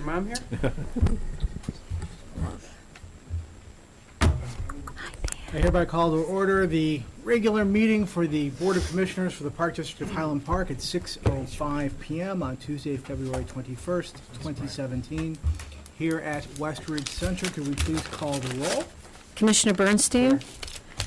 Mom here? I hereby call to order the regular meeting for the Board of Commissioners for the Park District of Highland Park at 6:05 PM on Tuesday, February 21st, 2017, here at Westridge Center. Could we please call the roll? Commissioner Bernstein?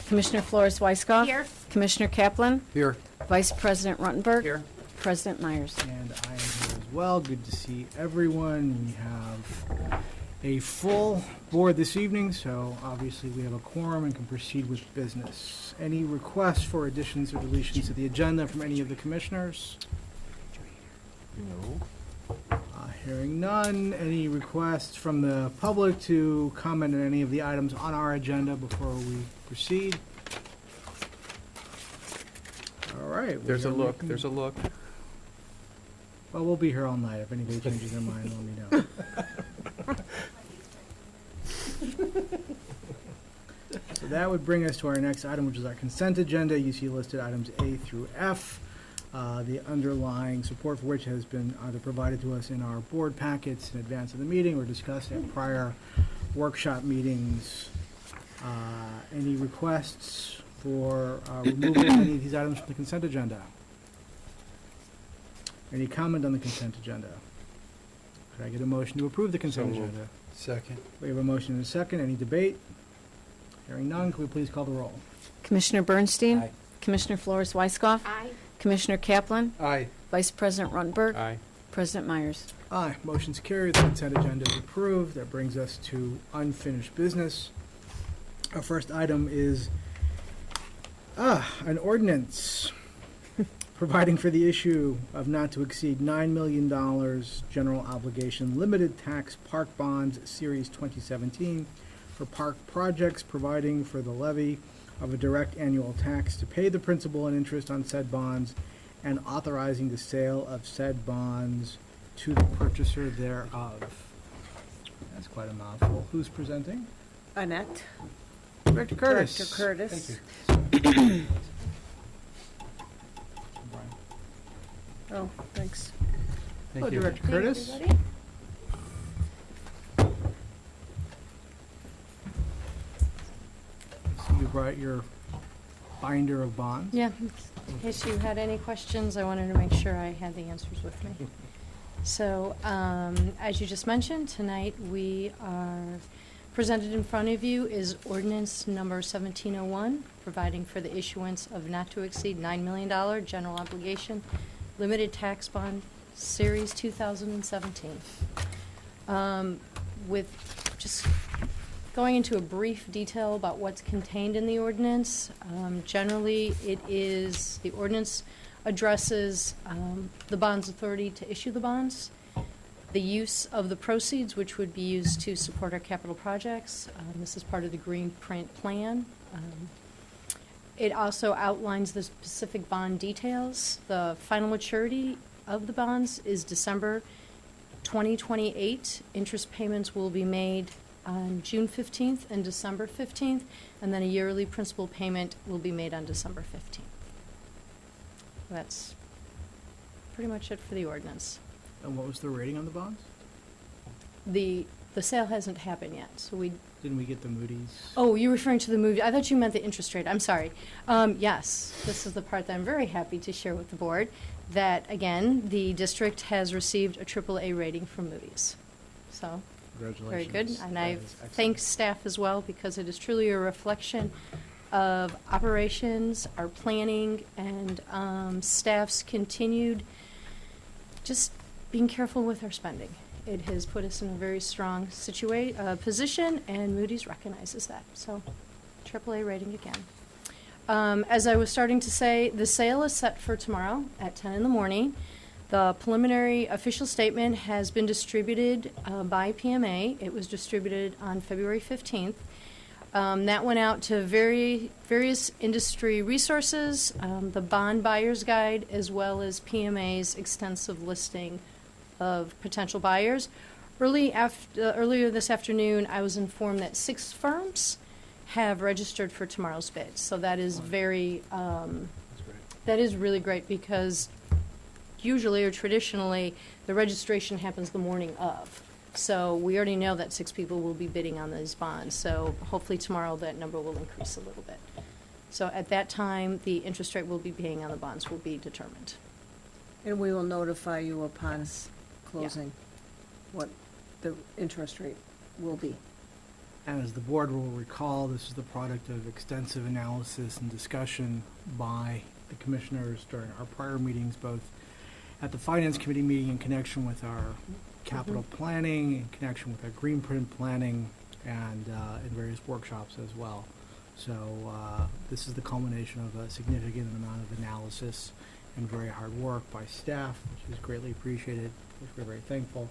Commissioner Flores-Weiskopf? Here. Commissioner Kaplan? Here. Vice President Ruttenberg? Here. President Myers. And I am here as well. Good to see everyone. We have a full board this evening, so obviously we have a quorum and can proceed with business. Any requests for additions or deletions to the agenda from any of the commissioners? No. Hearing none. Any requests from the public to comment on any of the items on our agenda before we proceed? All right. we There's a are look, making- there's a look. Well, we'll be here all night. If anybody changes their mind, let me know. So that would bring us to our next item, which is our consent agenda. You see listed items A through F, the underlying support for which has been either provided to us in our board packets in advance of the meeting or discussed at prior workshop meetings. Any requests for removal of any of these items from the consent agenda? Any comment on the consent agenda? Could I get a motion to approve the consent So moved. agenda? Second. We have a motion and a second. Any debate? Hearing none, could we please call the roll? Commissioner Bernstein? Aye. Commissioner Flores-Weiskopf? Aye. Commissioner Kaplan? Aye. Vice President Ruttenberg? Aye. President Myers. Aye, motion's carried. The consent agenda is approved. That brings us to unfinished business. Our first item is an ordinance providing for the issue of not to exceed $9 million general obligation limited tax park bonds series 2017 for park projects, providing for the levy of a direct annual tax to pay the principal and interest on said bonds, and authorizing the sale of said bonds to the purchaser thereof. That's quite a mouthful. Who's presenting? Annette. Director Curtis. Director Curtis. Oh, thanks. Hello, Thank you. Director Curtis. everybody. So you brought your binder of bonds. Yeah, in case you had any questions, I wanted to make sure I had the answers with me. So, as you just mentioned, tonight we are presented in front of you is ordinance number 1701, providing for the issuance of not to exceed $9 million general obligation limited tax bond series 2017. With just going into a brief detail about what's contained in the ordinance, generally it is, the ordinance addresses the bond's authority to issue the bonds, the use of the proceeds, which would be used to support our capital projects. This is part of the Green Print Plan. It also outlines the specific bond details. The final maturity of the bonds is December 2028. Interest payments will be made on June 15th and December 15th, and then a yearly principal payment will be made on December 15th. That's pretty much it for the ordinance. And what was the rating on the bonds? The sale hasn't happened yet, so we, Didn't we get the Moody's? oh, you're referring to the movie, I thought you meant the interest rate, I'm sorry. Yes, this is the part that I'm very happy to share with the board, that, again, the district has received a AAA rating from Moody's. So, very Congratulations. good, and That I is excellent. thank staff as well, because it is truly a reflection of operations, our planning, and staff's continued just being careful with our spending. It has put us in a very strong position, and Moody's recognizes that. So, AAA rating again. As I was starting to say, the sale is set for tomorrow at 10 in the morning. The preliminary official statement has been distributed by PMA. It was distributed on February 15th. That went out to various industry resources, the bond buyer's guide, as well as PMA's extensive listing of potential buyers. Earlier this afternoon, I was informed that 6 firms have registered for tomorrow's bid. So that is that is really great, because usually or traditionally the registration happens the morning of. So we already know that 6 people will be bidding on these bonds, so hopefully tomorrow that number will increase a little bit. So at that time, the interest rate we'll be paying on the bonds will be determined. And we will notify you upon closing what the interest rate will be. And as the board will recall, this is the product of extensive analysis and discussion by the commissioners during our prior meetings, both at the Finance Committee meeting in connection with our capital planning, in connection with our green print planning, and in various workshops as well. So this is the culmination of a significant amount of analysis and very hard work by staff, which is greatly appreciated, which we're very thankful,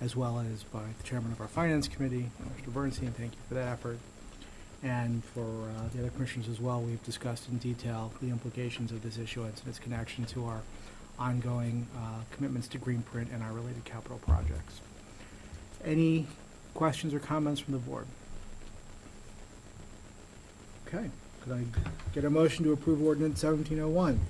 as well as by the chairman of our Finance Committee, Mr. Bernstein. Thank you for that effort. And for the other commissioners as well, we've discussed in detail the implications of this issuance and its connection to our ongoing commitments to green print and our related capital projects. Any questions or comments from the board? Okay. Could I get a motion to approve ordinance 1701,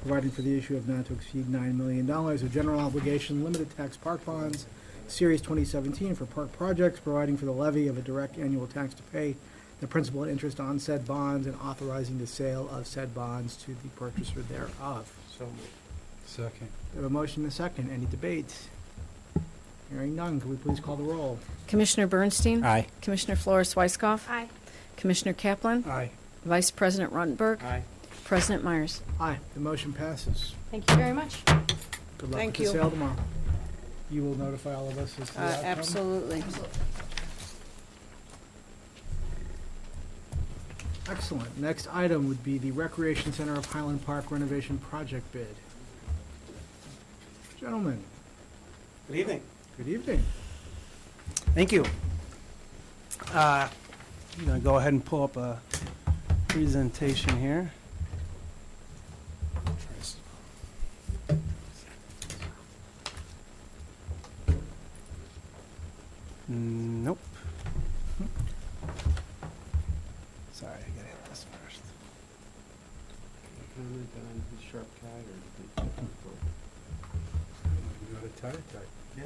providing for the issue of not to exceed $9 million of general obligation limited tax park bonds, Series 2017, for park projects, providing for the levy of a direct annual tax to pay the principal and interest on said bonds, and authorizing the sale of said bonds to the purchaser thereof. So moved. Second. We have a motion and a second. Any debate? Hearing none, could we please call the roll? Commissioner Bernstein? Aye. Commissioner Flores Weisskopf? Aye. Commissioner Kaplan? Aye. Vice President Ruttenberg? Aye. President Myers? Aye, the motion passes. Thank you very much. Good luck Thank with the you. sale tomorrow. You will notify all of us as to the outcome? Absolutely. Excellent. Next item would be the Recreation Center of Highland Park renovation project bid. Gentlemen, Good evening. good evening. Thank you. I'm going to go ahead and pull up a presentation here. Nope. Sorry, I gotta hit this first. Comment on the sharp tie or the you got a tie? Yeah.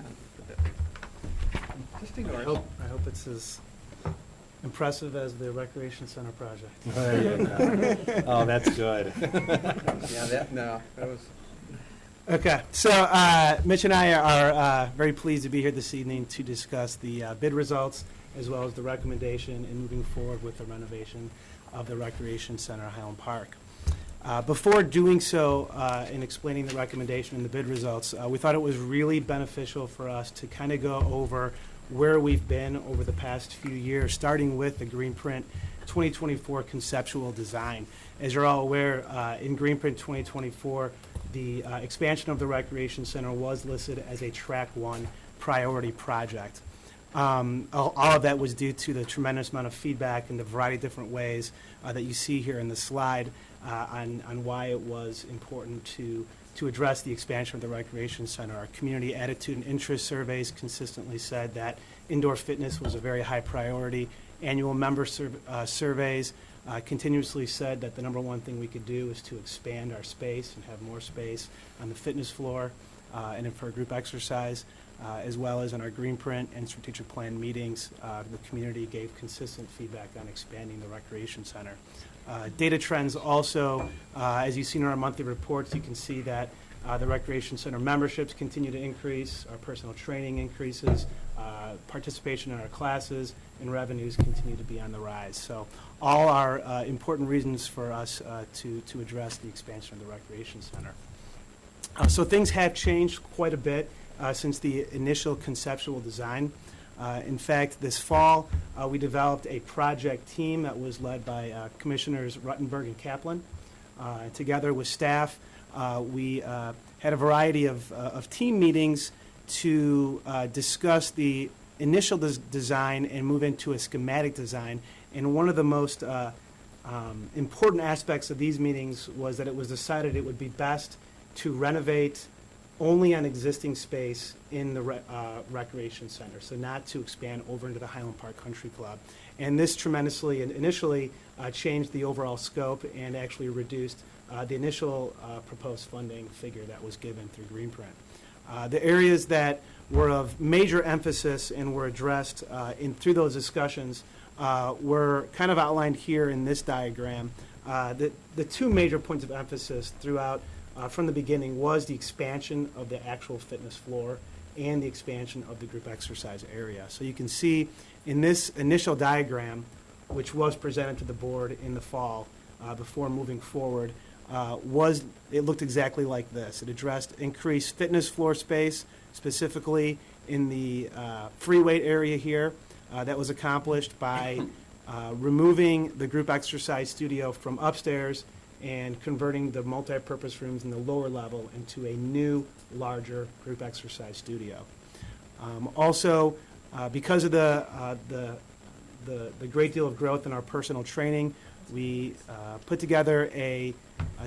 Just ignore it. I hope it's as impressive as the Recreation Center project. Oh, that's good. Yeah, that was. Okay, so Mitch and I are very pleased to be here this evening to discuss the bid results as well as the recommendation in moving forward with the renovation of the Recreation Center at Highland Park. Before doing so and explaining the recommendation and the bid results, we thought it was really beneficial for us to kind of go over where we've been over the past few years, starting with the Green Print 2024 conceptual design. As you're all aware, in Green Print 2024, the expansion of the Recreation Center was listed as a Track 1 priority project. All of that was due to the tremendous amount of feedback in the variety of different ways that you see here in the slide on why it was important to address the expansion of the Recreation Center. Our community attitude and interest surveys consistently said that indoor fitness was a very high priority. Annual member surveys continuously said that the number one thing we could do is to expand our space and have more space on the fitness floor and for group exercise, as well as in our green print and strategic plan meetings. The community gave consistent feedback on expanding the recreation center. Data trends also, as you've seen in our monthly reports, you can see that the recreation center memberships continue to increase, our personal training increases, participation in our classes, and revenues continue to be on the rise. So all are important reasons for us to address the expansion of the recreation center. So things have changed quite a bit since the initial conceptual design. In fact, this fall, we developed a project team that was led by Commissioners Ruttenberg and Kaplan. Together with staff, we had a variety of team meetings to discuss the initial design and move into a schematic design. And one of the most important aspects of these meetings was that it was decided it would be best to renovate only on existing space in the recreation center, so not to expand over into the Highland Park Country Club. And this tremendously and initially changed the overall scope and actually reduced the initial proposed funding figure that was given through Greenprint. The areas that were of major emphasis and were addressed through those discussions were kind of outlined here in this diagram. The two major points of emphasis throughout from the beginning was the expansion of the actual fitness floor and the expansion of the group exercise area. So you can see in this initial diagram, which was presented to the board in the fall before moving forward, it looked exactly like this. It addressed increased fitness floor space, specifically in the free weight area here. That was accomplished by removing the group exercise studio from upstairs and converting the multi-purpose rooms in the lower level into a new, larger group exercise studio. Also, because of the great deal of growth in our personal training, we put together a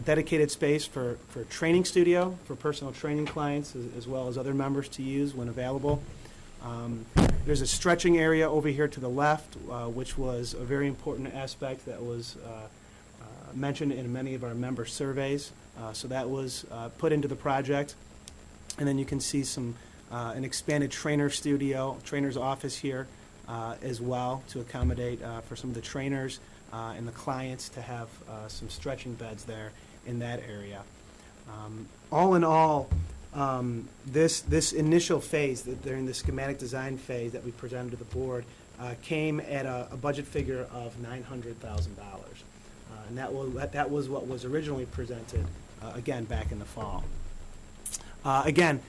dedicated space for training studio for personal training clients as well as other members to use when available. There's a stretching area over here to the left, which was a very important aspect that was mentioned in many of our member surveys. So that was put into the project. And then you can see an expanded trainer's office here as well to accommodate for some of the trainers and the clients to have some stretching beds there in that area. All in all, this initial phase, during the schematic design phase that we presented to the board, came at a budget figure of $900,000. And that was what was originally presented, again, back in the fall. Again,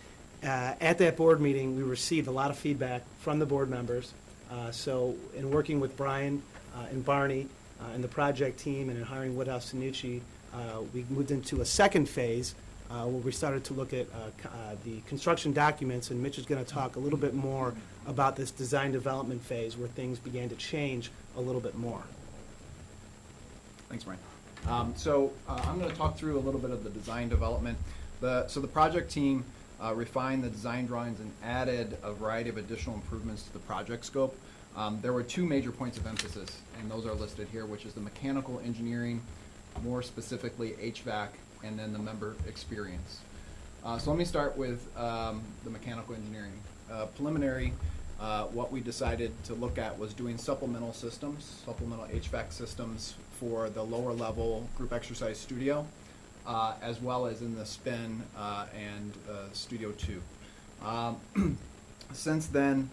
at that board meeting, we received a lot of feedback from the board members. So in working with Brian and Barney and the project team and in hiring Woodhouse Tanucci, we moved into a second phase where we started to look at the construction documents, and Mitch is going to talk a little bit more about this design development phase where things began to change a little bit more. Thanks, Brian. I'm going to talk through a little bit of the design development. So the project team refined the design drawings and added a variety of additional improvements to the project scope. There were two major points of emphasis, and those are listed here, which is the mechanical engineering, more specifically HVAC, and then the member experience. So let me start with the mechanical engineering. Preliminary, what we decided to look at was doing supplemental HVAC systems for the lower level group exercise studio, as well as in the spin and Studio 2. Since then,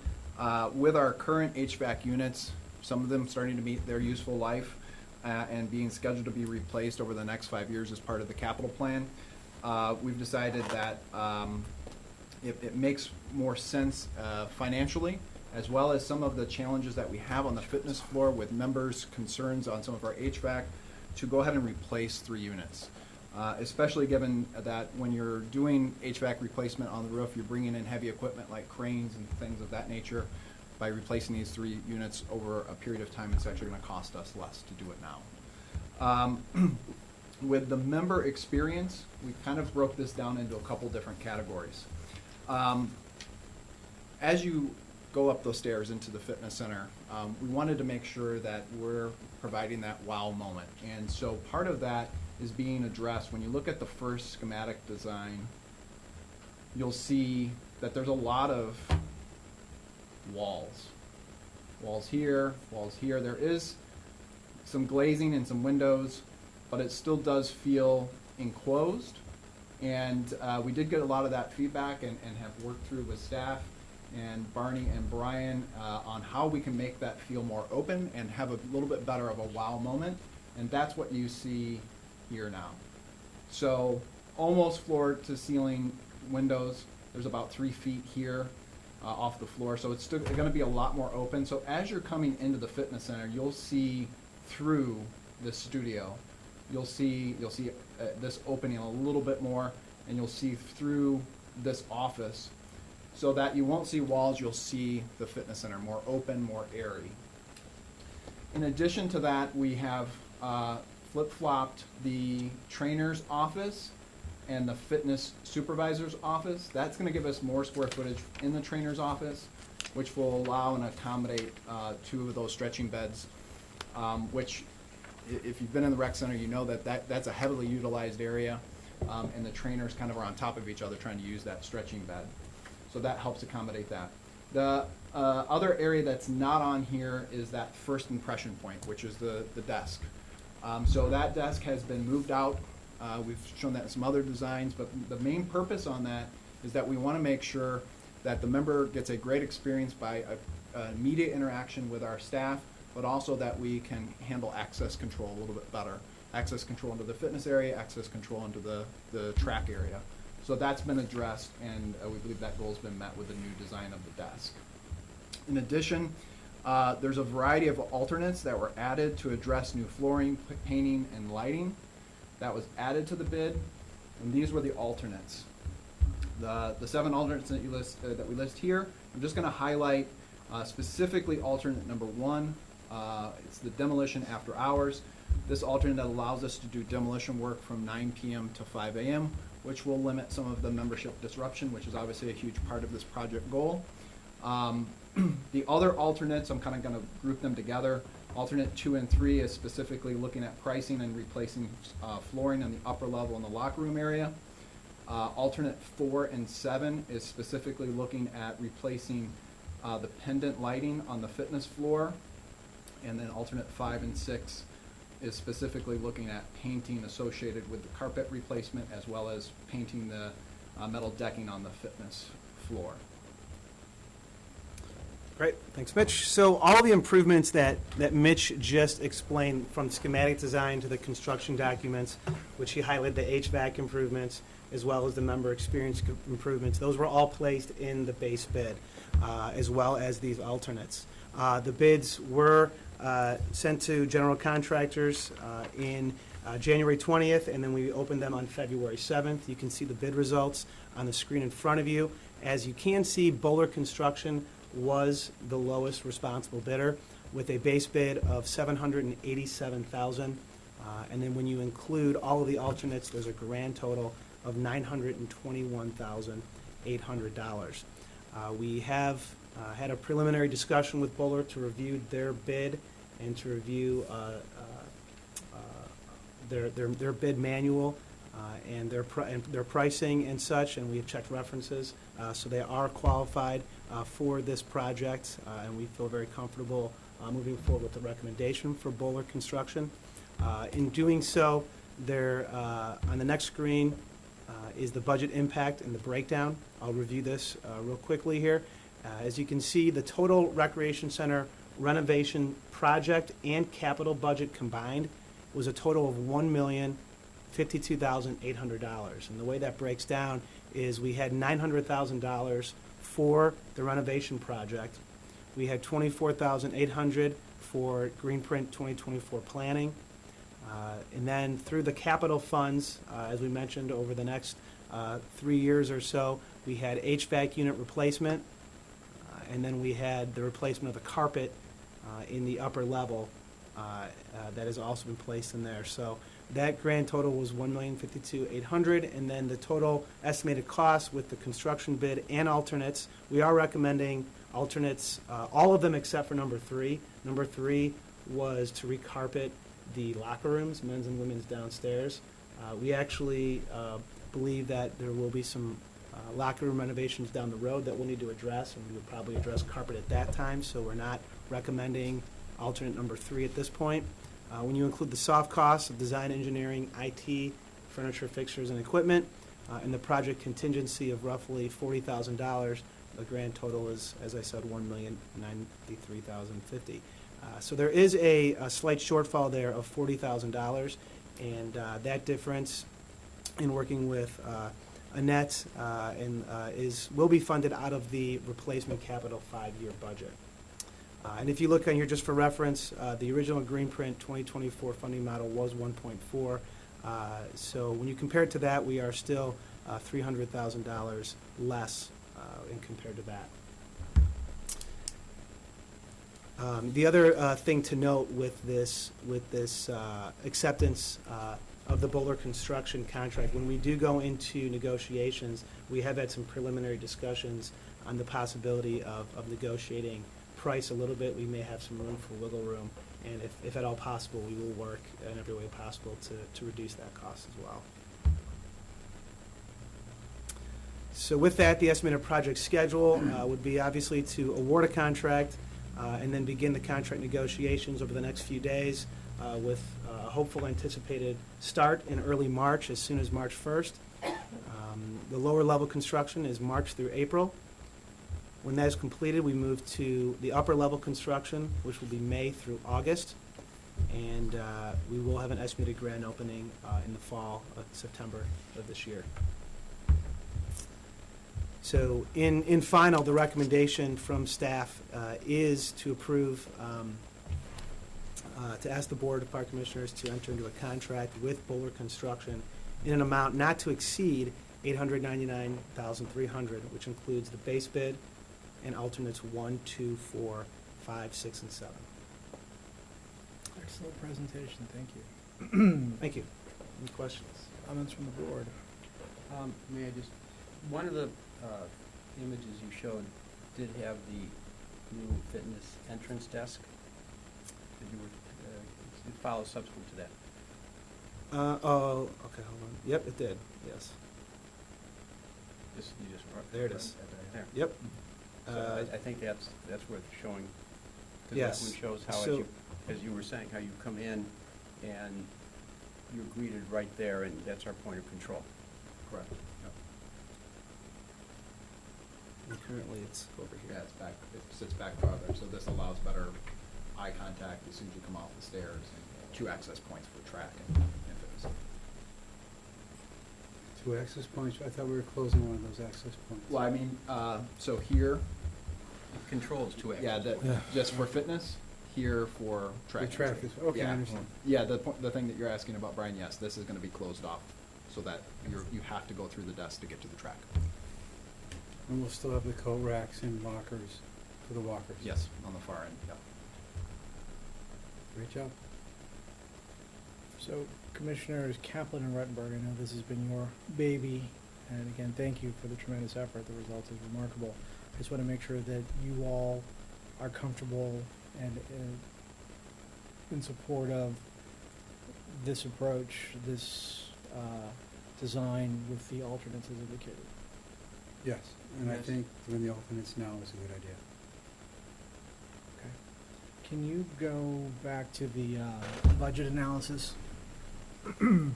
with our current HVAC units, some of them starting to meet their useful life and being scheduled to be replaced over the next 5 years as part of the capital plan, we've decided that it makes more sense financially, as well as some of the challenges that we have on the fitness floor with members' concerns on some of our HVAC, to go ahead and replace 3 units. Especially given that when you're doing HVAC replacement on the roof, you're bringing in heavy equipment like cranes and things of that nature. By replacing these 3 units over a period of time, it's actually going to cost us less to do it now. With the member experience, we kind of broke this down into a couple different categories. As you go up those stairs into the fitness center, we wanted to make sure that we're providing that wow moment. And so part of that is being addressed. When you look at the first schematic design, you'll see that there's a lot of walls. Walls here, walls here. There is some glazing and some windows, but it still does feel enclosed. And we did get a lot of that feedback and have worked through with staff and Barney and Brian on how we can make that feel more open and have a little bit better of a wow moment. And that's what you see here now. So almost floor to ceiling windows. There's about 3 feet here off the floor. So it's still going to be a lot more open. So as you're coming into the fitness center, you'll see through this studio. You'll see this opening a little bit more, and you'll see through this office, so that you won't see walls. You'll see the fitness center more open, more airy. In addition to that, we have flip-flopped the trainer's office and the fitness supervisor's office. That's going to give us more square footage in the trainer's office, which will allow and accommodate 2 of those stretching beds, which, if you've been in the rec center, you know that's a heavily utilized area. and the trainers kind of are on top of each other trying to use that stretching bed. So that helps accommodate that. The other area that's not on here is that first impression point, which is the desk. So that desk has been moved out. We've shown that in some other designs, but the main purpose on that is that we want to make sure that the member gets a great experience by immediate interaction with our staff, but also that we can handle access control a little bit better. Access control into the fitness area, access control into the track area. So that's been addressed, and we believe that goal's been met with the new design of the desk. In addition, there's a variety of alternates that were added to address new flooring, painting, and lighting. That was added to the bid, and these were the alternates. The 7 alternates that we list here, I'm just going to highlight specifically alternate number 1. It's the demolition after hours. This alternate allows us to do demolition work from 9 p.m. to 5 a.m., which will limit some of the membership disruption, which is obviously a huge part of this project goal. The other alternates, I'm kind of going to group them together. Alternate 2 and 3 is specifically looking at pricing and replacing flooring in the upper level in the locker room area. Alternate 4 and 7 is specifically looking at replacing the pendant lighting on the fitness floor. And then alternate 5 and 6 is specifically looking at painting associated with the carpet replacement, as well as painting the metal decking on the fitness floor. Great, thanks, Mitch. So all the improvements that Mitch just explained, from schematic design to the construction documents, which he highlighted, the HVAC improvements, as well as the member experience improvements, those were all placed in the base bid, as well as these alternates. The bids were sent to general contractors in January 20th, and then we opened them on February 7th. You can see the bid results on the screen in front of you. As you can see, Bowler Construction was the lowest responsible bidder with a base bid of $787,000. And then when you include all of the alternates, there's a grand total of $921,800. We have had a preliminary discussion with Bowler to review their bid and to review their bid manual and their pricing and such, and we have checked references. So they are qualified for this project, and we feel very comfortable moving forward with the recommendation for Bowler Construction. In doing so, on the next screen is the budget impact and the breakdown. I'll review this real quickly here. As you can see, the total Recreation Center renovation project and capital budget combined was a total of $1,052,800. And the way that breaks down is we had $900,000 for the renovation project. We had $24,800 for Greenprint 2024 planning. And then through the capital funds, as we mentioned, over the next 3 years or so, we had HVAC unit replacement, and then we had the replacement of the carpet in the upper level that has also been placed in there. So that grand total was $1,052,800, and then the total estimated cost with the construction bid and alternates, we are recommending alternates, all of them except for number 3. Number 3 was to recarpet the locker rooms, men's and women's downstairs. We actually believe that there will be some locker room renovations down the road that we'll need to address, and we would probably address carpet at that time, so we're not recommending alternate number 3 at this point. When you include the soft costs of design, engineering, IT, furniture, fixtures, and equipment, and the project contingency of roughly $40,000, the grand total is, as I said, $1,093,050. So there is a slight shortfall there of $40,000, and that difference in working with Annette will be funded out of the replacement capital 5-year budget. And if you look on here just for reference, the original Greenprint 2024 funding model was 1.4. So when you compare it to that, we are still $300,000 less in compared to that. The other thing to note with this acceptance of the Bowler Construction contract, when we do go into negotiations, we have had some preliminary discussions on the possibility of negotiating price a little bit. We may have some room for wiggle room, and if at all possible, we will work in every way possible to reduce that cost as well. So with that, the estimated project schedule would be obviously to award a contract and then begin the contract negotiations over the next few days with a hopeful anticipated start in early March, as soon as March 1st. The lower level construction is March through April. When that is completed, we move to the upper level construction, which will be May through August. And we will have an estimated grand opening in the fall of September of this year. So in final, the recommendation from staff is to approve, to ask the Board of Park Commissioners to enter into a contract with Bowler Construction in an amount not to exceed $899,300, which includes the base bid and alternates 1, 2, 4, 5, 6, and 7. Excellent presentation, thank you. Thank you. Any questions? Comments from the board? May I just, one of the images you showed did have the new fitness entrance desk. Did you, it follows subsequent to that. Oh, okay, hold on. Yep, it did, yes. You just. There it is. There. Yep. So I think that's worth showing. Because Yes. that one shows how, So- as you were saying, how you come in and you're greeted right there, and that's our point of control. Correct. And currently, it's over Yeah, here. it's back, it sits back farther, so this allows better eye contact as soon as you come off the stairs, and 2 access points for track and fitness. 2 access points? I thought we were closing one of those access points. Well, I mean, so here, Controls to it. yeah, just for fitness, here for track. The track entry. is- okay, I Yeah. understand. Yeah, the thing that you're asking about, Brian, yes, this is gonna be closed off, so that you have to go through the desk to get to the track. And we'll still have the coat racks and lockers for the walkers? Yes, on the far end, yeah. Great job. So Commissioners Kaplan and Ruttenberg, I know this has been your baby, and again, thank you for the tremendous effort. The result is remarkable. I just want to make sure that you all are comfortable and in support of this approach, this design with the alternates as indicated. Yes, and I Yes. think doing the alternates now is a good idea. Okay. Can you go back to the budget analysis? There,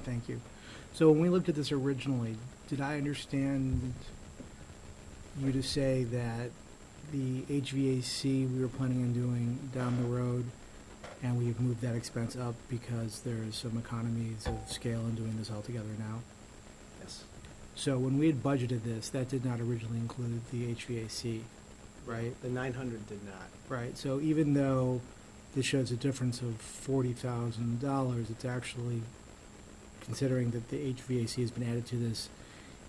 thank you. So when we looked at this originally, did I understand you to say that the HVAC we were planning on doing down the road, and we've moved that expense up because there's some economies of scale in doing this all together now? Yes. So when we had budgeted this, that did not originally include the HVAC, right? The 900 did not. Right, so even though this shows a difference of $40,000, it's actually, considering that the HVAC has been added to this,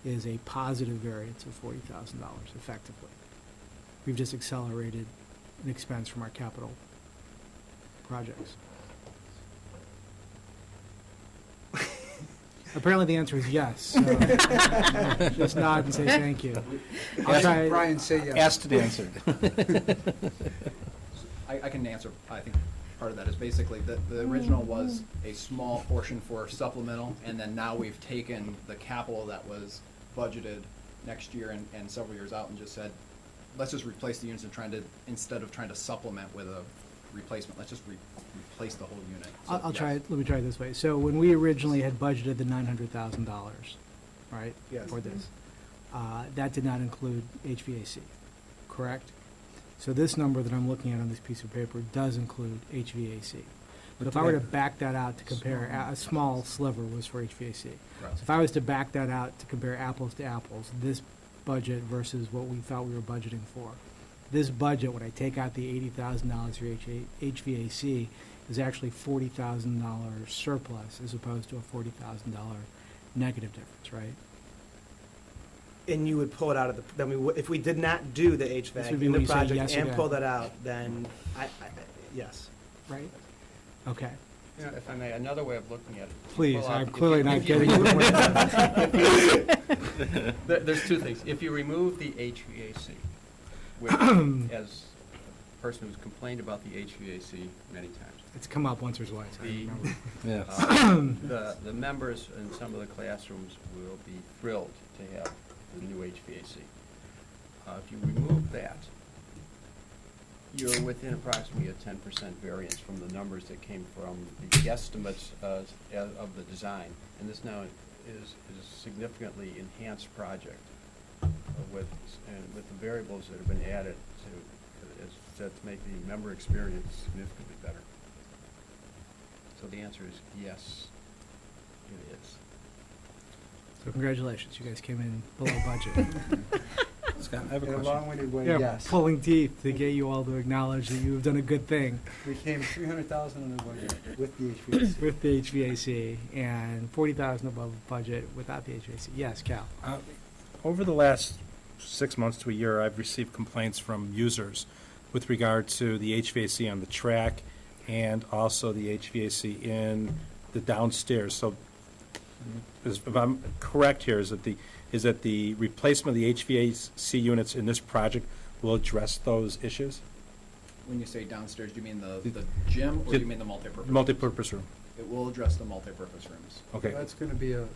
is a positive variance of $40,000 effectively. We've just accelerated an expense from our capital projects. Apparently the answer is yes, so just nod and say thank you. I'll try. Brian, say yes. Asked and answered. I can answer, I think part of that is basically the original was a small portion for supplemental, and then now we've taken the capital that was budgeted next year and several years out and just said, let's just replace the units instead of trying to supplement with a replacement, let's just replace the whole unit. So, I'll try yes. it, let me try it this way. So when we originally had budgeted the $900,000, right? Yes. For this, that did not include HVAC, correct? So this number that I'm looking at on this piece of paper does include HVAC. But if I were to back that out to compare, a small sliver was for HVAC. So Correct. if I was to back that out to compare apples to apples, this budget versus what we thought we were budgeting for, this budget, when I take out the $80,000 for HVAC, is actually $40,000 surplus as opposed to a $40,000 negative difference, right? And you would pull it out of the, then we would, if we did not do the This HVAC would be in when the you say project yes or and no. pull that out, then yes. Right? Okay. Yeah, if I may, another way of looking at it. Please, Well, I'm if clearly you- not if you getting remove- it. There's two things. If you remove the HVAC, which, as person who's complained about the HVAC many times. It's come up once or twice, I The- remember. The members in some of the classrooms will be thrilled to have the new HVAC. If you remove that, you're within approximately a 10% variance from the numbers that came from the guesstimates of the design. And this now is a significantly enhanced project with the variables that have been added to make the member experience significantly better. So the answer is yes, it is. So congratulations, you guys came in below budget. Scott, I have a In a question. long-winded way, Yeah, yes. pulling teeth to get you all to acknowledge that you've done a good thing We came 300,000 in the budget with the HVAC. with the HVAC and 40,000 above budget without the HVAC. Yes, Cal? Over the last 6 months to a year, I've received complaints from users with regard to the HVAC on the track and also the HVAC in the downstairs. So if I'm correct here, is that the replacement of the HVAC units in this project will address those issues? When you say downstairs, do you mean the gym or do you mean the multipurpose? Multipurpose room. It will address the multipurpose rooms. Okay. That's going to be a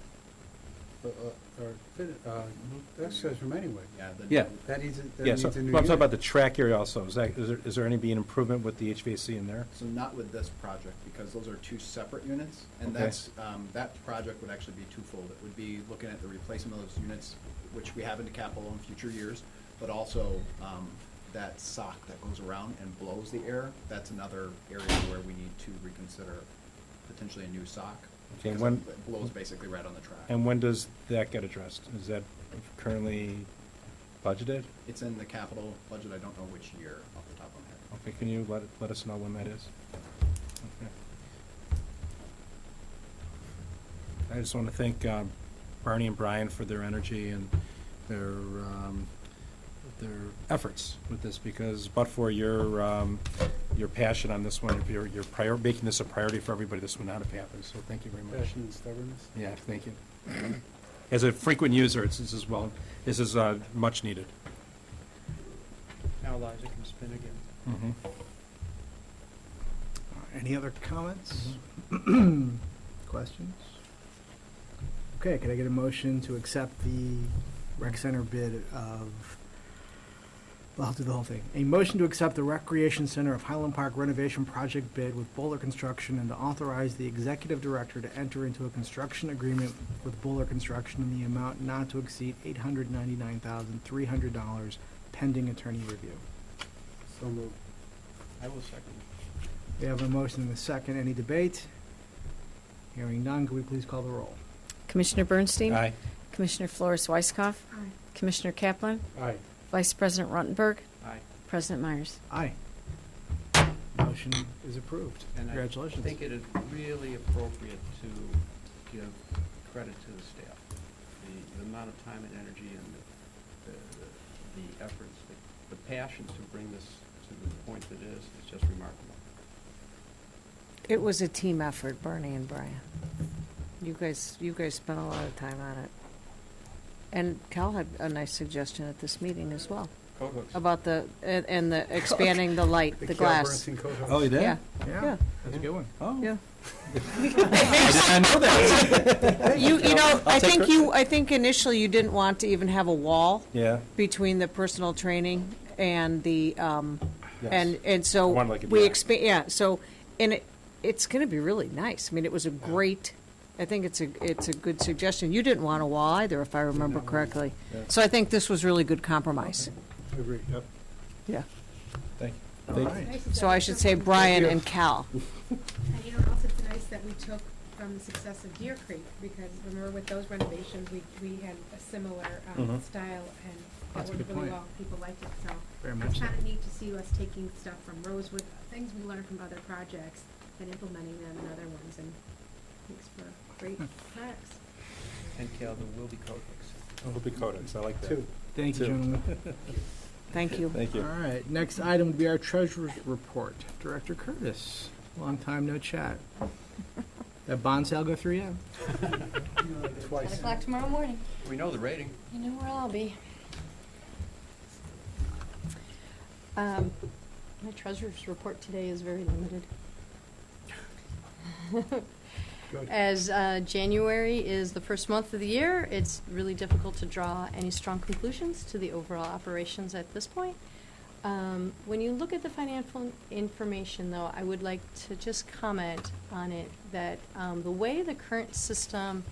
exercise room anyway. Yeah. That needs Yeah, so a new I'm talking about unit. the track area also. Is there any being improvement with the HVAC in there? So not with this project, because those are two separate units, and Okay. that's, that project would actually be twofold. It would be looking at the replacement of those units, which we have into capital in future years, but also, that sock that goes around and blows the air, that's another area where we need to reconsider potentially a new sock. Okay, because when- it blows basically right on the track. And when does that get addressed? Is that currently budgeted? It's in the capital budget, I don't know which year off the top of my head. Okay, can you let us know when that is? Okay. I just want to thank Barney and Brian for their energy and their efforts with this, because but for your passion on this one, if you're making this a priority for everybody, this would not have happened, so thank you very much. Passion and stubbornness. Yeah, thank you. As a frequent user, this is much needed. Now Eliza can spin again. Any other comments? Questions? Okay, could I get a motion to accept the rec center bid of, well, I'll do the whole thing. A motion to accept the Recreation Center of Highland Park renovation project bid with Bowler Construction and to authorize the executive director to enter into a construction agreement with Bowler Construction in the amount not to exceed $899,300 pending attorney review. So moved. I will second. We have a motion and a second. Any debate? Hearing none, could we please call the roll? Commissioner Bernstein? Aye. Commissioner Flores Weiskopf? Commissioner Kaplan? Aye. Vice President Ruttenberg? Aye. President Myers? Aye. Motion is approved. And Congratulations. I think it is really appropriate to give credit to the staff. The amount of time and energy and the efforts, the passion to bring this to the point that it is just remarkable. It was a team effort, Bernie and Brian. You guys spent a lot of time on it. And Cal had a nice suggestion at this meeting as well, Coat hooks. about and the expanding the light, the Cal glass. Bernstein coat house. Oh, you did? Yeah, Yeah, that's a good one. Oh. yeah. I did not know that. You know, I'll take I think initially you didn't want to even have a wall Yeah. between the personal training and the, Yes. and so I wanted like a we black. expand, yeah, so, and it's gonna be really nice. I mean, it was a great, I think it's a good suggestion. You didn't want a wall either, if I remember correctly. Yeah. So I think this was really good compromise. Agree. Yep. Yeah. Thank you. All Thank right. you. So I should say Brian and Cal. And you know, also it's nice that we took from the success of Deer Creek, because remember with those renovations, we had a similar Mhm. style, and That's that a worked good really point. well. People liked it, so Very it's much so. kind of neat to see us taking stuff from Rosewood, things we learned from other projects, and implementing them in other ones, and makes for great products. And Cal, there will be coat hooks. It'll be codex. I like that. Two. Thank you, Two. gentlemen. Thank you. Thank you. All right, next item would be our treasurer's report. Director Curtis, long time no chat. That bond sale go through yet? 10 Twice. o'clock tomorrow morning. We know the rating. You know where I'll be. My treasurer's report today is very limited. Good. As January is the first month of the year, it's really difficult to draw any strong conclusions to the overall operations at this point. When you look at the financial information, though, I would like to just comment on it that the way the current system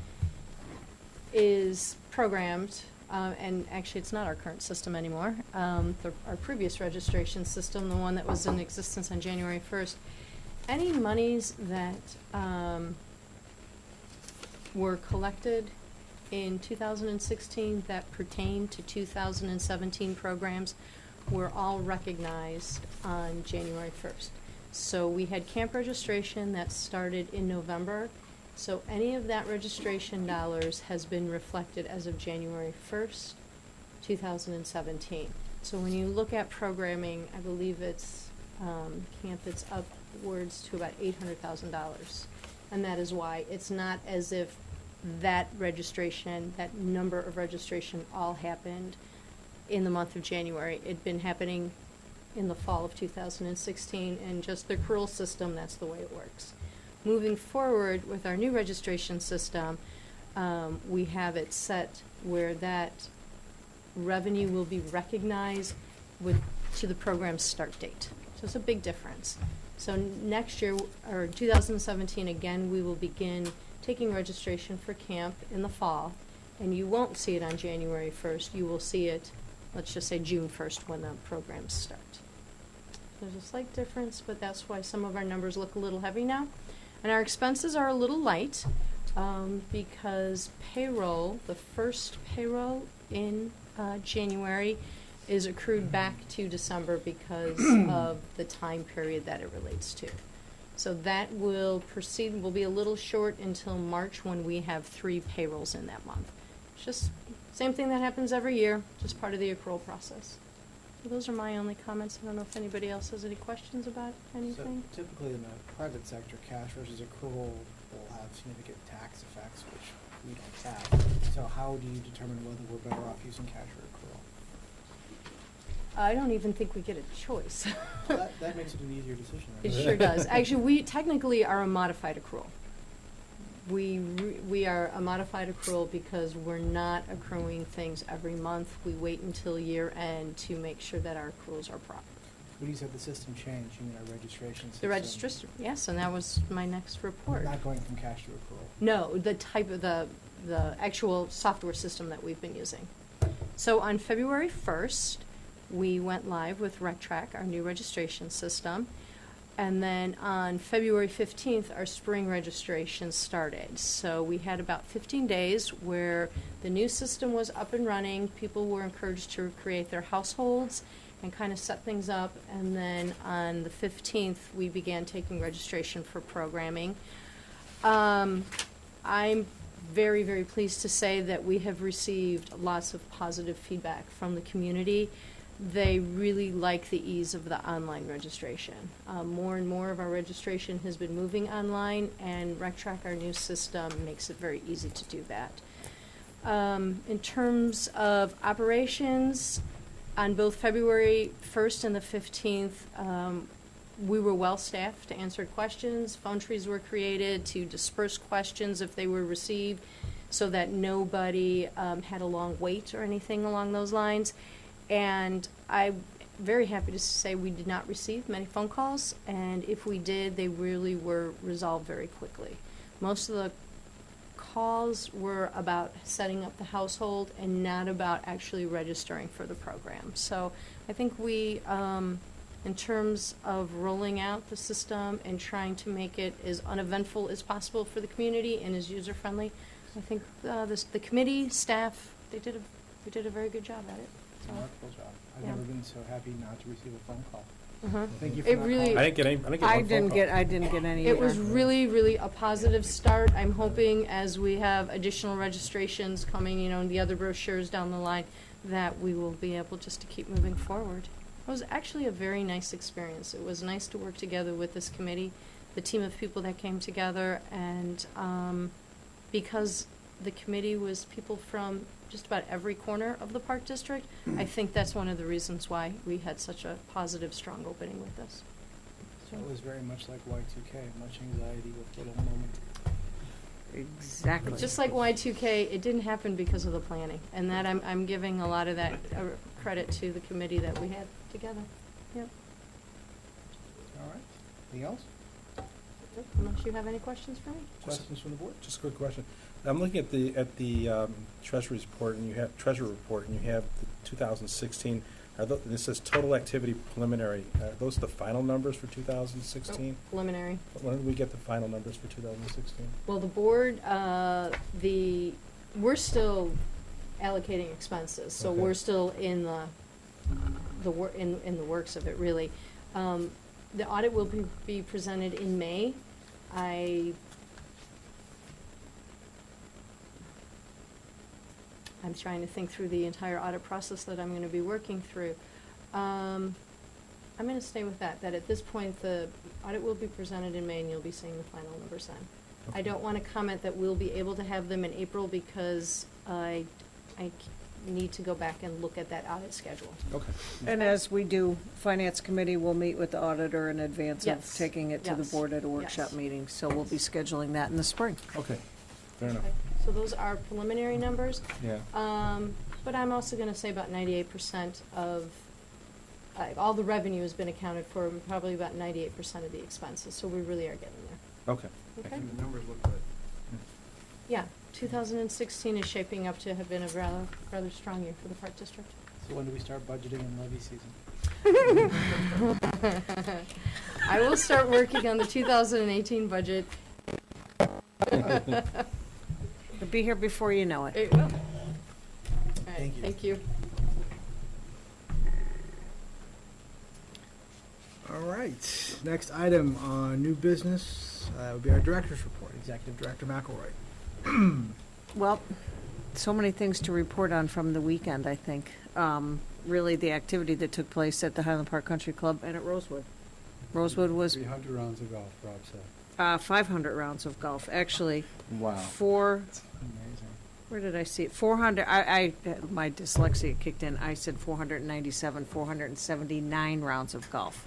is programmed, and actually it's not our current system anymore, our previous registration system, the one that was in existence on January 1st, any monies that were collected in 2016 that pertain to 2017 programs were all recognized on January 1st. So we had camp registration that started in November. So any of that registration dollars has been reflected as of January 1st, 2017. So when you look at programming, I believe it's camp, it's upwards to about $800,000. And that is why it's not as if that registration, that number of registration all happened in the month of January. It'd been happening in the fall of 2016, and just the accrual system, that's the way it works. Moving forward with our new registration system, we have it set where that revenue will be recognized to the program's start date. So it's a big difference. So next year, or 2017, again, we will begin taking registration for camp in the fall, and you won't see it on January 1st. You will see it, let's just say June 1st, when the programs start. There's a slight difference, but that's why some of our numbers look a little heavy now. And our expenses are a little light because payroll, the first payroll in January, is accrued back to December because of the time period that it relates to. So that will proceed, will be a little short until March when we have 3 payrolls in that month. It's just same thing that happens every year, just part of the accrual process. So those are my only comments. I don't know if anybody else has any questions about anything. So typically in the private sector, cash versus accrual will have significant tax effects, which we don't have. So how do you determine whether we're better off using cash or accrual? I don't even think we get a choice. That makes it an easier decision. It right? sure does. Actually, we technically are a modified accrual. We are a modified accrual because we're not accruing things every month. We wait until year end to make sure that our accruals are proper. When you said the system changed, you mean our registration system? The registration, yes, and that was my next report. Not going from cash to accrual. No, the type of the actual software system that we've been using. So on February 1st, we went live with RecTrack, our new registration system. And then on February 15th, our spring registration started. So we had about 15 days where the new system was up and running. People were encouraged to create their households and kind of set things up. And then on the 15th, we began taking registration for programming. I'm very, very pleased to say that we have received lots of positive feedback from the community. They really like the ease of the online registration. More and more of our registration has been moving online, and RecTrack, our new system, makes it very easy to do that. In terms of operations, on both February 1st and the 15th, we were well-staffed to answer questions. Phone trees were created to disperse questions if they were received so that nobody had a long wait or anything along those lines. And I'm very happy to say we did not receive many phone calls, and if we did, they really were resolved very quickly. Most of the calls were about setting up the household and not about actually registering for the program. So I think we, in terms of rolling out the system and trying to make it as uneventful as possible for the community and as user-friendly, I think the committee, staff, we did a very good job at it. Remarkable job. I've Yeah. never been so happy not to receive a phone call. Uh-huh. Thank you for It not really- calling. I didn't get any, I one phone call. I didn't get any It was either. really, really a positive start. I'm hoping as we have additional registrations coming, and the other brochures down the line, that we will be able just to keep moving forward. It was actually a very nice experience. It was nice to work together with this committee, the team of people that came together, and because the committee was people from just about every corner of the Park District. I think that's one of the reasons why we had such a positive, strong opening with this. So- It was very much like Y2K, much anxiety with little moment. Exactly. Just like Y2K, it didn't happen because of the planning, and that I'm giving a lot of that credit to the committee that we had together. Yep. All right. Anything else? Unless you have any questions for me? Questions from the board? Just a quick question. I'm looking at the treasury report, and you have the 2016. This says total activity preliminary. Are those the final numbers for 2016? Preliminary. When did we get the final numbers for 2016? Well, the board, we're still allocating expenses, so Okay. we're still in the works of it, really. The audit will be presented in May. I'm trying to think through the entire audit process that I'm gonna be working through. I'm gonna stay with that at this point, the audit will be presented in May, and you'll be seeing the final numbers then. I don't wanna comment that we'll be able to have them in April, because I need to go back and look at that audit schedule. Okay. And as we do, Finance Committee will meet with the auditor in advance of Yes. taking it to the Yes. board at a workshop Yes. meeting. So we'll be scheduling that in the spring. Okay. Fair enough. Okay, so those are preliminary numbers. Yeah. But I'm also gonna say about 98% of, all the revenue has been accounted for, and probably about 98% of the expenses, so we really are getting there. Okay. Okay? And the numbers look good. Yeah, 2016 is shaping up to have been a rather strong year for the Park District. So when do we start budgeting in levy season? I will start working on the 2018 budget. It'll be here before you know it. It will. All right, Thank you. thank you. All right. Next item on new business would be our director's report. Executive Director McElroy. Well, so many things to report on from the weekend, I think. Really, the activity that took place at the Highland Park Country Club and at Rosewood. Rosewood was 300 rounds of golf, Rob said. 500 rounds of golf. Actually, Wow. Amazing. where did I see it? 400, my dyslexia kicked in. I said 479 rounds of golf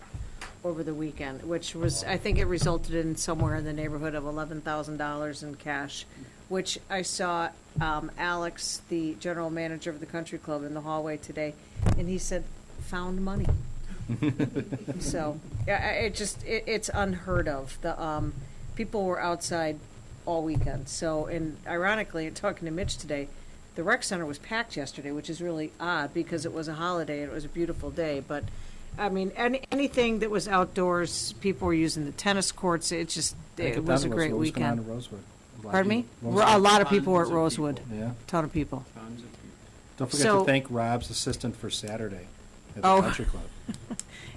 over the weekend, which was, I think it resulted in somewhere in the neighborhood of $11,000 in cash, which I saw Alex, the general manager of the country club, in the hallway today, and he said, found money. So, yeah, it's unheard of. The people were outside all weekend. So, and ironically, talking to Mitch today, the rec center was packed yesterday, which is really odd because it was a holiday and it was a beautiful day. But I mean, anything that was outdoors, people were using the tennis courts. It was a great weekend. Pardon me? A lot of people were at Rosewood. Yeah. Ton of people. Tons of people. Don't forget So- to thank Rob's assistant for Saturday at the Oh. country club.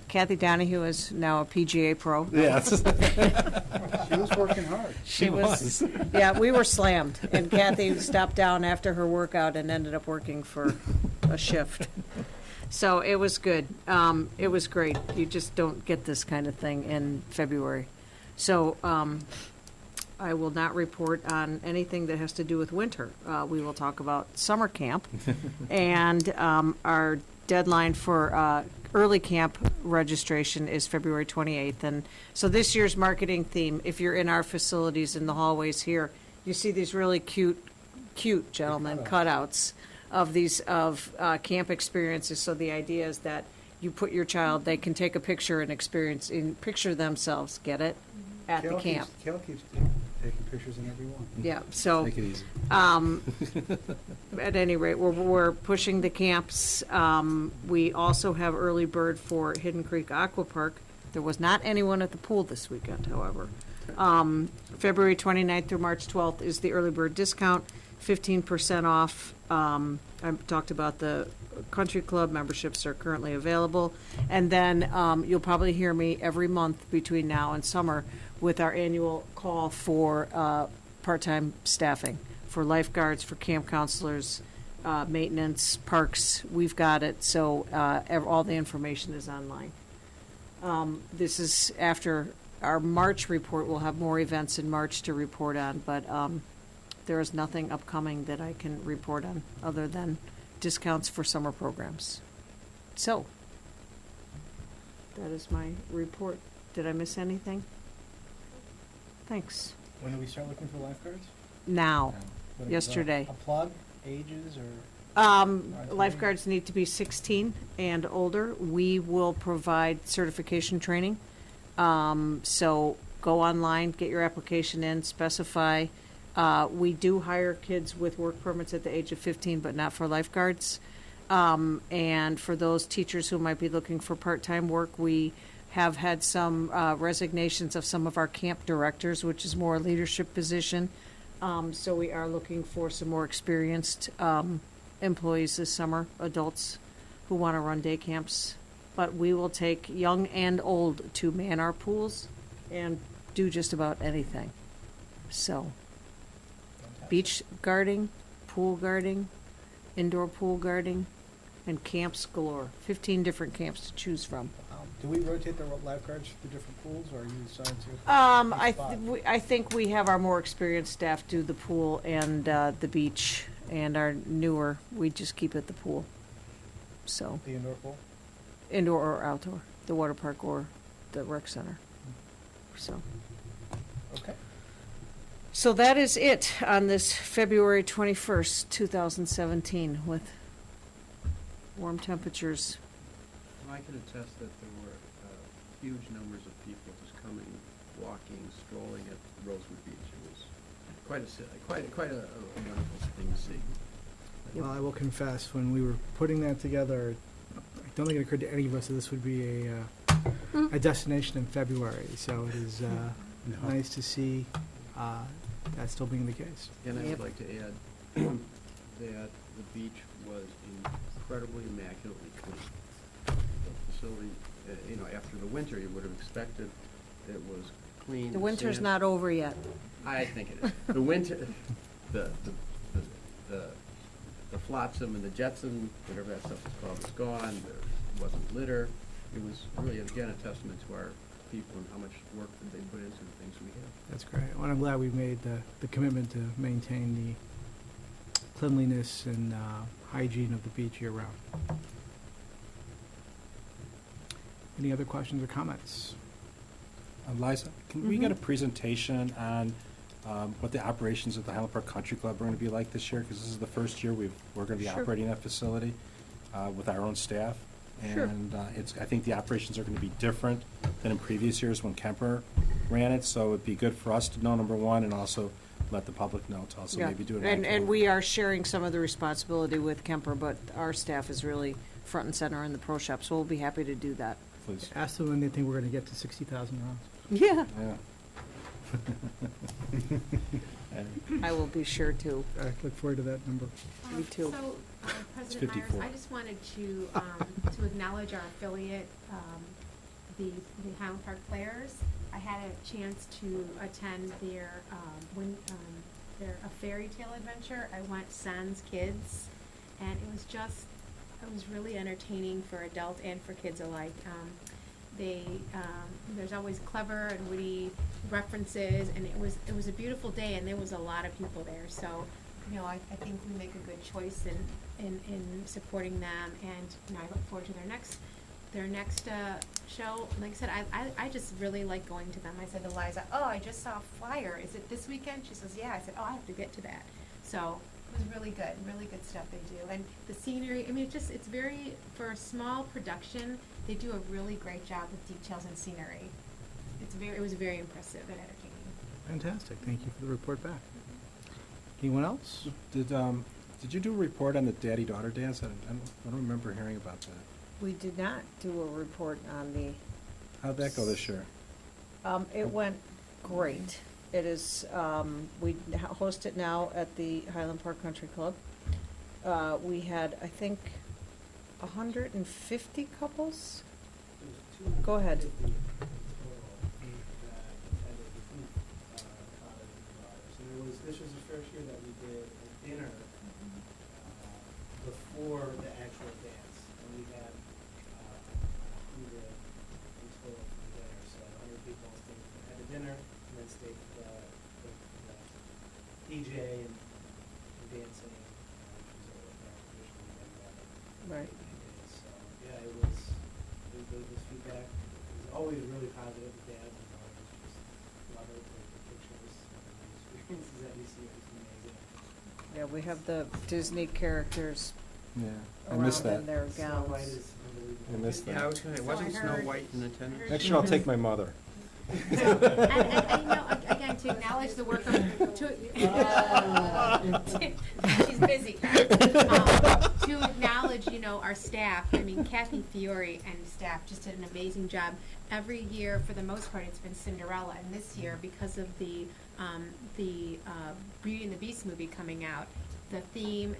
Kathy Donahue is now a PGA pro. Yes. She was working hard. She was. Yeah, we were slammed, and Kathy stopped down after her workout and ended up working for a shift. So it was good. It was great. You just don't get this kind of thing in February. So I will not report on anything that has to do with winter. We will talk about summer camp, and our deadline for early camp registration is February 28th. And so this year's marketing theme, if you're in our facilities in the hallways here, you see these really cute gentlemen cutouts of these camp experiences. So the idea is that you put your child, they can take a picture and picture themselves, get it, at the camp. Cal keeps taking pictures in every one. Yeah, so. Take it easy. At any rate, we're pushing the camps. We also have early bird for Hidden Creek Aqua Park. There was not anyone at the pool this weekend, however. February 29th through March 12th is the early bird discount, 15% off. I talked about the country club memberships are currently available. And then you'll probably hear me every month between now and summer with our annual call for part-time staffing, for lifeguards, for camp counselors, maintenance, parks. We've got it, so all the information is online. This is after our March report. We'll have more events in March to report on, but There is nothing upcoming that I can report on, other than discounts for summer programs. So, that is my report. Did I miss anything? Thanks. When do we start looking for lifeguards? Now, What is, yesterday. A plug, ages, or? Lifeguards need to be 16 and older. We will provide certification training. So go online, get your application in, specify. We do hire kids with work permits at the age of 15, but not for lifeguards. And for those teachers who might be looking for part-time work, we have had some resignations of some of our camp directors, which is more a leadership position. So we are looking for some more experienced employees this summer, adults who want to run day camps. But we will take young and old to man our pools and do just about anything. So, beach guarding, pool guarding, indoor pool guarding, and camps galore. 15 different camps to choose from. Do we rotate the lifeguards for the different pools, or are you assigned to? I think we have our more experienced staff do the pool and the beach, and our newer, we just keep at the pool. So, The indoor pool? indoor or outdoor, the water park or the rec center. So. Okay. So that is it on this February 21st, 2017, with warm temperatures. I can attest that there were huge numbers of people just coming, walking, strolling at Rosewood Beach. It was quite a wonderful thing to see. Well, I will confess, when we were putting that together, I don't think it occurred to any of us that this would be a destination in February. So it is nice to see that still being the case. And I Yep. would like to add that the beach was incredibly immaculately clean. The facility, after the winter, you would have expected it was clean. The winter's sand- not over yet. I think it is. The winter, the flotsam and the jetsam, whatever that stuff is called, was gone. There wasn't litter. It was really, again, a testament to our people and how much work that they put into the things we have. That's great. Well, I'm glad we made the commitment to maintain the cleanliness and hygiene of the beach year-round. Any other questions or comments? Liza, can we get a presentation on what the operations of the Highland Park Country Club are going to be like this year? Because this is the first year we're going to be Sure. operating that facility with our own staff. Sure. And I think the operations are going to be different than in previous years when Kemper ran it. So it'd be good for us to know, number one, and also let the public know to also Yeah. maybe do it. And we are sharing some of the responsibility with Kemper, but our staff is really front and center in the pro shop, so we'll be happy to do that. Please. Ask them when they think we're going to get to 60,000 rounds. Yeah. Yeah. I will be sure to. I look forward to that number. Me too. So, President Myers, 54. I just wanted to acknowledge our affiliate, the Highland Park Players. I had a chance to attend their a fairy tale adventure. I went Sans Kids, and it was really entertaining for adults and for kids alike. There's always clever and witty references, and it was a beautiful day, and there was a lot of people there. So, I think we make a good choice in supporting them, and I look forward to their next show. Like I said, I just really like going to them. I said to Liza, "Oh, I just saw a flyer. Is it this weekend?" She says, "Yeah." I said, "Oh, I have to get to that." So it was really good stuff they do, and the scenery. I mean, it's very, for a small production, they do a really great job with details and scenery. It was very impressive and entertaining. Fantastic. Thank you for the report back. Anyone else? Did you do a report on the daddy-daughter dance? I don't remember hearing about that. We did not do a report on the, How'd that go this year? it went great. It is, we host it now at the Highland Park Country Club. We had, I think, 150 couples? Go ahead. This was the first year that we did a dinner before the actual dance. And we had 100 in total for the dinner. So 100 people stayed, had a dinner, and then stayed for the DJ and feedback is always really positive. The dads and mothers just love it. The pictures and the experiences that you see are just amazing. Yeah, we have the Disney characters Yeah, I around miss in that. their Snow gowns. White is unbelievable. I miss Yeah, I that. was gonna, So wasn't I Snow heard. White in attendance? Next year I'll take my mother. And, you know, again, to acknowledge the work of, she's busy. To acknowledge, you know, our staff, I mean, Kathy Fiore and staff just did an amazing job. Every year, for the most part, it's been Cinderella, and this year, because of the Beauty and the Beast movie coming out, the theme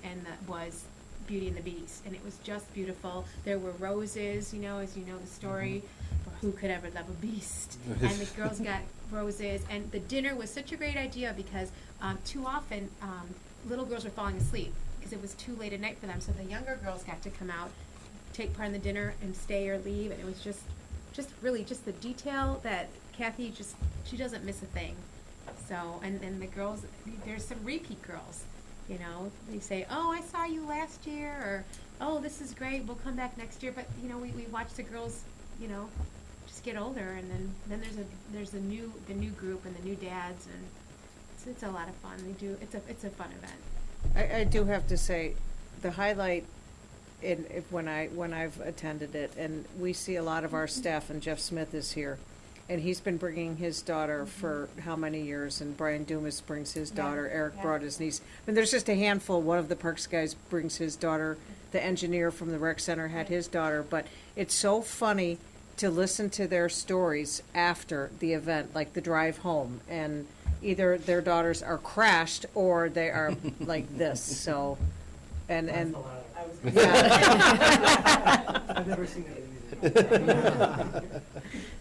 was Beauty and the Beast, and it was just beautiful. There were roses, you know, as you know the story. Who could ever love a beast? And the girls got roses, and the dinner was such a great idea because too often little girls were falling asleep because it was too late at night for them. So the younger girls got to come out, take part in the dinner, and stay or leave, and it was just really just the detail that Kathy she doesn't miss a thing. So and the girls, there's some repeat girls. You know, they say, "Oh, I saw you last year," or "Oh, this is great. We'll come back next year." But you know, we watch the girls, you know, just get older, and then there's the new group and the new dads, and it's a lot of fun. It's a fun event. I do have to say, the highlight when I've attended it, and we see a lot of our staff, and Jeff Smith is here, and he's been bringing his daughter for how many years, and Brian Dumas brings his daughter, Eric brought his niece. And there's just a handful. One of the Parks guys brings his daughter. The engineer from the rec center had his daughter, but it's so funny to listen to their stories after the event, like the drive home, and either their daughters are crashed or they are like this. So, and That's a lot of- yeah. I've never seen it.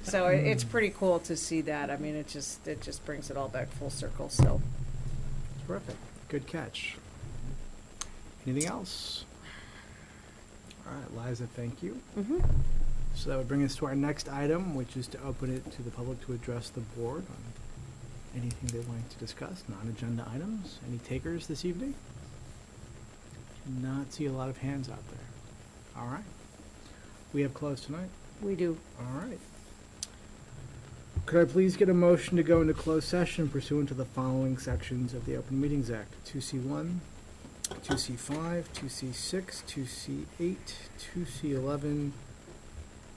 So it's pretty cool to see that. I mean, it just brings it all back full circle. So Terrific. Good catch. Anything else? All right, Liza, thank you. So that would bring us to our next item, which is to open it to the public to address the board on anything they'd like to discuss, non-agenda items. Any takers this evening? Do not see a lot of hands out there. All right. We have closed tonight. we do. All right. Could I please get a motion to go into closed session pursuant to the following sections of the Open Meetings Act? 2C1, 2C5, 2C6, 2C8, 2C11,